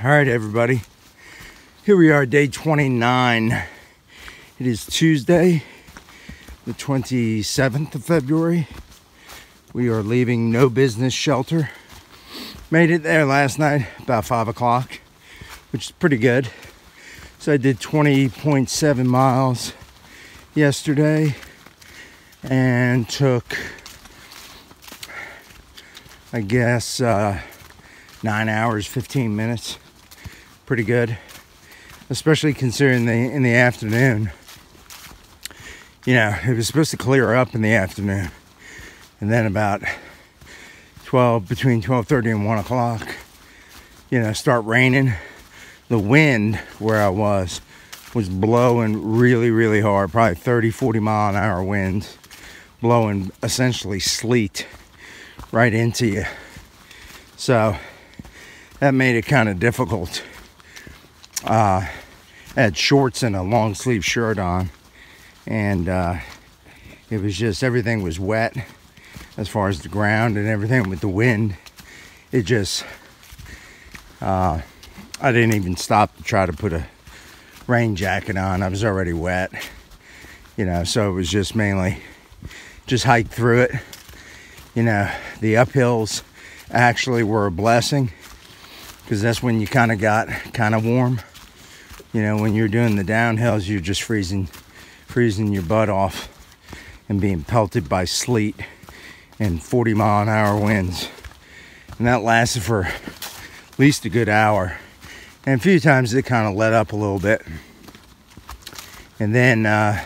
All right, everybody. Here we are, day 29. It is Tuesday, the 27th of February. We are leaving No Business Shelter. Made it there last night about 5 o'clock, which is pretty good. So I did 20.7 miles yesterday and took, I guess, 9 hours, 15 minutes. Pretty good, especially considering in the afternoon. You know, it was supposed to clear up in the afternoon, and then about between 12:30 and 1 o'clock, you know, start raining. The wind where I was blowing really, really hard, probably 30, 40 mile an hour winds, blowing essentially sleet right into you. So that made it kind of difficult. I had shorts and a long sleeve shirt on, and it was just, everything was wet as far as the ground and everything with the wind. It just, I didn't even stop to try to put a rain jacket on. I was already wet, you know, so it was just mainly just hike through it. You know, the uphills actually were a blessing, because that's when you kind of got kind of warm. You know, when you're doing the downhills, you're just freezing your butt off and being pelted by sleet and 40 mile an hour winds. And that lasted for at least a good hour. And a few times it kind of let up a little bit. And then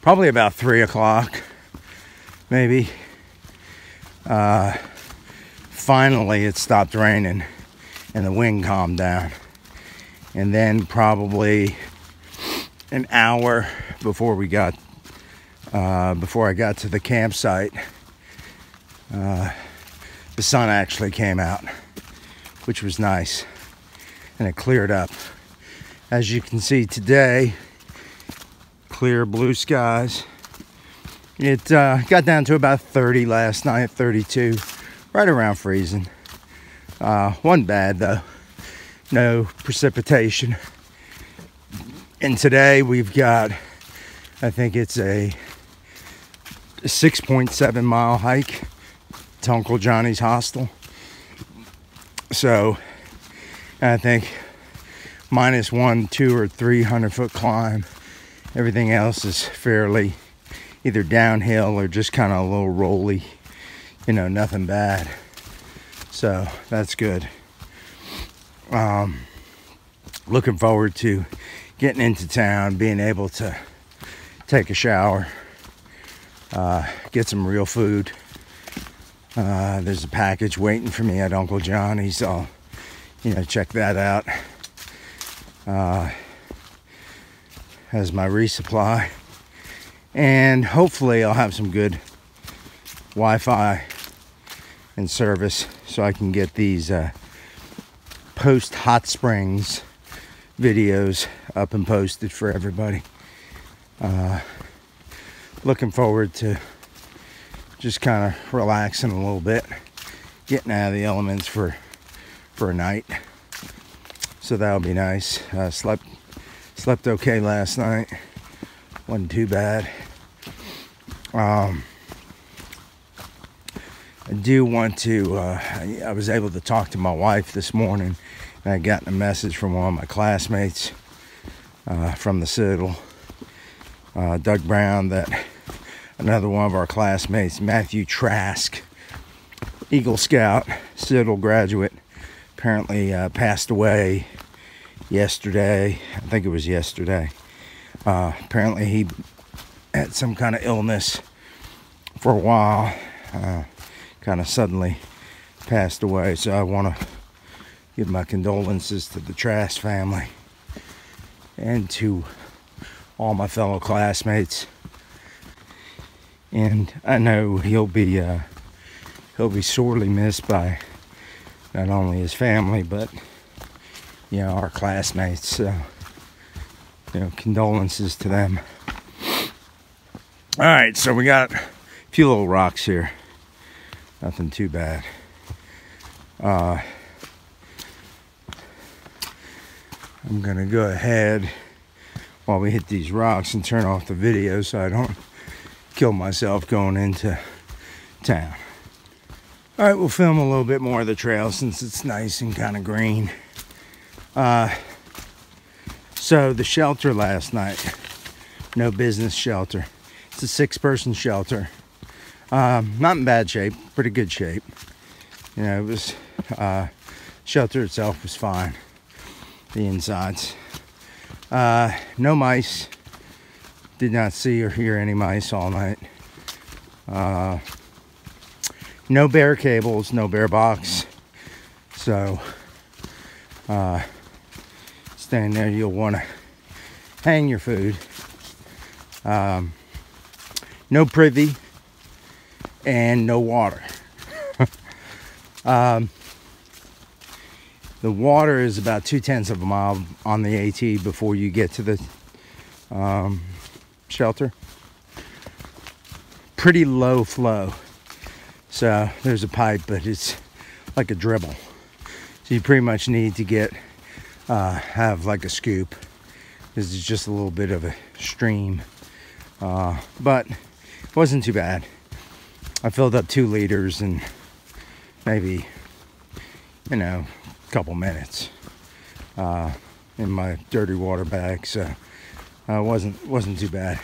probably about 3 o'clock, maybe, finally it stopped raining and the wind calmed down. And then probably an hour before I got to the campsite, the sun actually came out, which was nice, and it cleared up. As you can see today, clear blue skies. It got down to about 30 last night, 32, right around freezing. Wasn't bad though. No precipitation. And today we've got, I think it's a 6.7 mile hike to Uncle Johnny's hostel. So I think minus 1, 2, or 300 foot climb. Everything else is fairly either downhill or just kind of a little rolly, you know, nothing bad. So that's good. Looking forward to getting into town, being able to take a shower, get some real food. There's a package waiting for me at Uncle Johnny's, so I'll, you know, check that out. As my resupply, and hopefully I'll have some good Wi-Fi and service so I can get these post hot springs videos up and posted for everybody. Looking forward to just kind of relaxing a little bit, getting out of the elements for a night. So that'll be nice. Slept okay last night. Wasn't too bad. I do want to, I was able to talk to my wife this morning, and I got a message from one of my classmates from the Citadel, Doug Brown, that another one of our classmates, Matthew Trask, Eagle Scout, Citadel graduate, apparently passed away yesterday. I think it was yesterday. Apparently he had some kind of illness for a while, kind of suddenly passed away. So I want to give my condolences to the Trask family and to all my fellow classmates. And I know he'll be sorely missed by not only his family, but, you know, our classmates. So, you know, condolences to them. All right, so we got a few little rocks here. Nothing too bad. I'm gonna go ahead while we hit these rocks and turn off the video so I don't kill myself going into town. All right, we'll film a little bit more of the trail since it's nice and kind of green. So the shelter last night, no business shelter. It's a 6-person shelter. Not in bad shape, pretty good shape. You know, it was, shelter itself was fine. The insides. No mice. Did not see or hear any mice all night. No bear cables, no bear box. So, staying there, you'll want to hang your food. No privy and no water. The water is about 0.2 of a mile on the AT before you get to the shelter. Pretty low flow. So there's a pipe, but it's like a dribble. So you pretty much need to have like a scoop. This is just a little bit of a stream. But it wasn't too bad. I filled up 2 liters in maybe, you know, a couple minutes in my dirty water bag, so it wasn't too bad.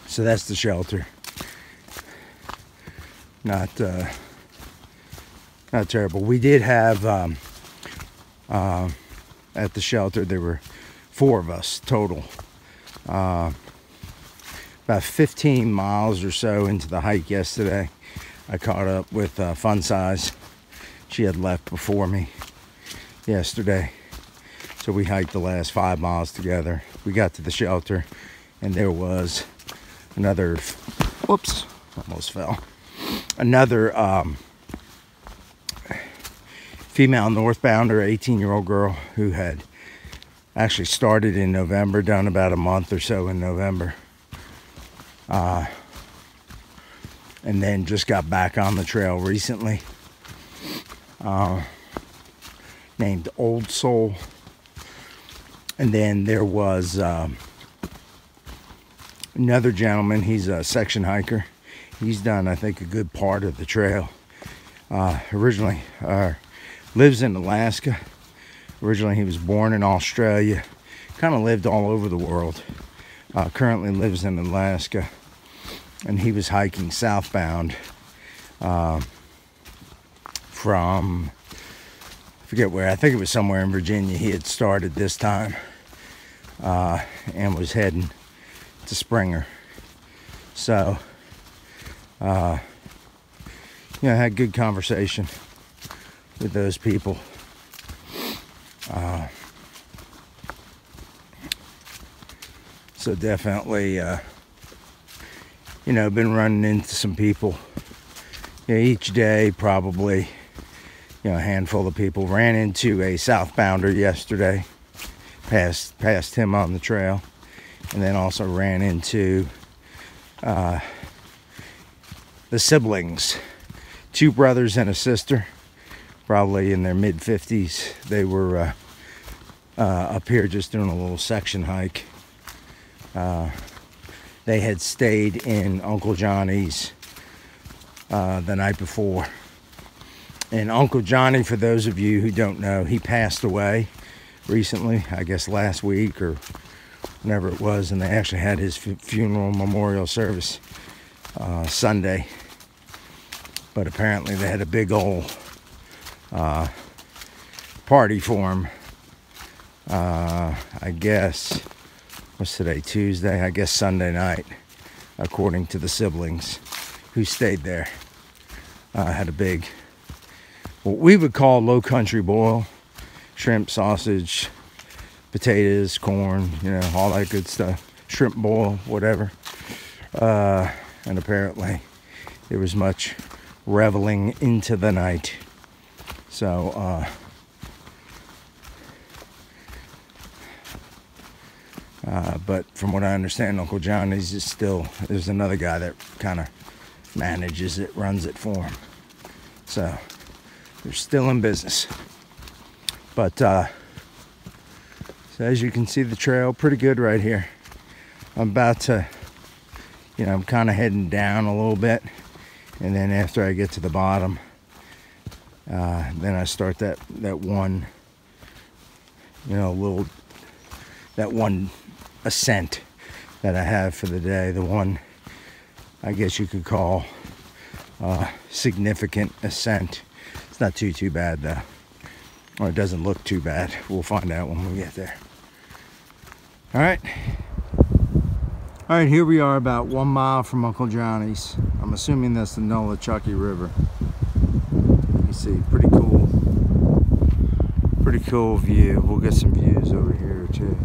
So that's the shelter. Not terrible. We did have at the shelter there were 4 of us total. About 15 miles or so into the hike yesterday, I caught up with Fun Size. She had left before me yesterday, so we hiked the last 5 miles together. We got to the shelter, and there was another, whoops, almost fell. Another female northbounder, 18-year-old girl who had actually started in November, done about a month or so in November. And then just got back on the trail recently. Named Old Soul. And then there was another gentleman. He's a section hiker. He's done, I think, a good part of the trail. Originally lives in Alaska. Originally he was born in Australia. Kind of lived all over the world. Currently lives in Alaska. And he was hiking southbound from, I forget where, I think it was somewhere in Virginia. He had started this time and was heading to Springer. So, I had good conversation with those people. So definitely, been running into some people. Each day, probably, a handful of people. Ran into a southbounder yesterday. Passed him on the trail. And then also ran into the siblings. 2 brothers and a sister. Probably in their mid-50s. They were up here just doing a little section hike. They had stayed in Uncle Johnny's the night before. And Uncle Johnny, for those of you who don't know, he passed away recently, I guess last week or whenever it was, and they actually had his funeral memorial service Sunday. But apparently they had a big old party for him. I guess, what's today, Tuesday? I guess Sunday night, according to the siblings who stayed there. Had a big, what we would call low country boil. Shrimp, sausage, potatoes, corn, all that good stuff. Shrimp boil, whatever. And apparently there was much reveling into the night. So, but from what I understand, Uncle Johnny's is still, there's another guy that kind of manages it, runs it for him. So, they're still in business. But so as you can see, the trail pretty good right here. I'm about to, I'm kind of heading down a little bit, and then after I get to the bottom, then I start that one, that one ascent that I have for the day. The one, I guess you could call significant ascent. It's not too bad though, or it doesn't look too bad. We'll find out when we get there. All right, here we are about 1 mile from Uncle Johnny's. I'm assuming that's the Nolichucky River. You see, pretty cool view. We'll get some views over here too.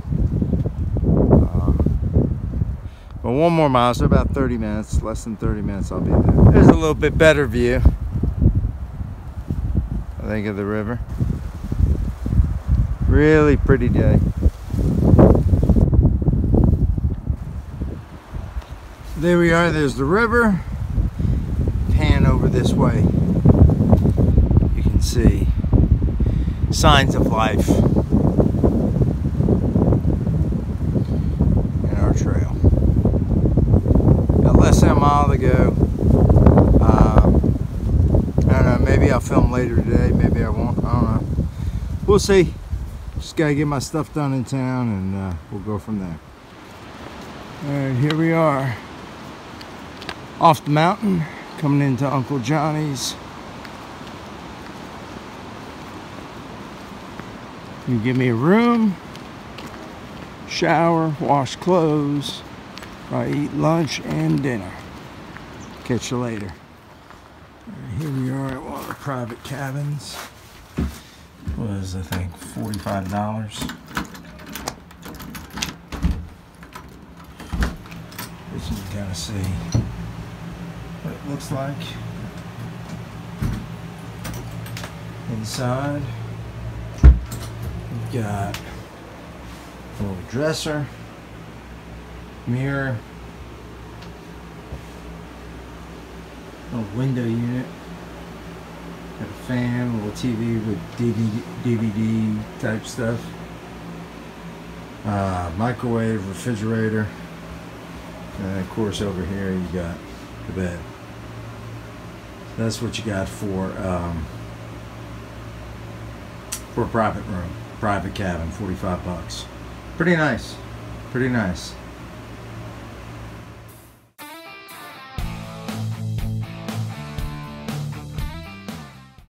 But 1 more mile, so about 30 minutes, less than 30 minutes I'll be there. There's a little bit better view, I think, of the river. Really pretty day. There we are, there's the river. Pan over this way. You can see signs of life in our trail. Got less than a mile to go. I don't know, maybe I'll film later today, maybe I won't, I don't know. We'll see. Just gotta get my stuff done in town, and we'll go from there. Alright, here we are. Off the mountain, coming into Uncle Johnny's. You give me a room, shower, wash clothes, I eat lunch and dinner. Catch you later. Right, here we are at one of the private cabins. Was, I think, $45. As you can kind of see what it looks like inside. We've got a little dresser, mirror, a little window unit, got a fan, a little TV with DVD type stuff, microwave, refrigerator, and then of course over here you got the bed. That's what you got for a private room, private cabin, $45. Pretty nice, pretty nice.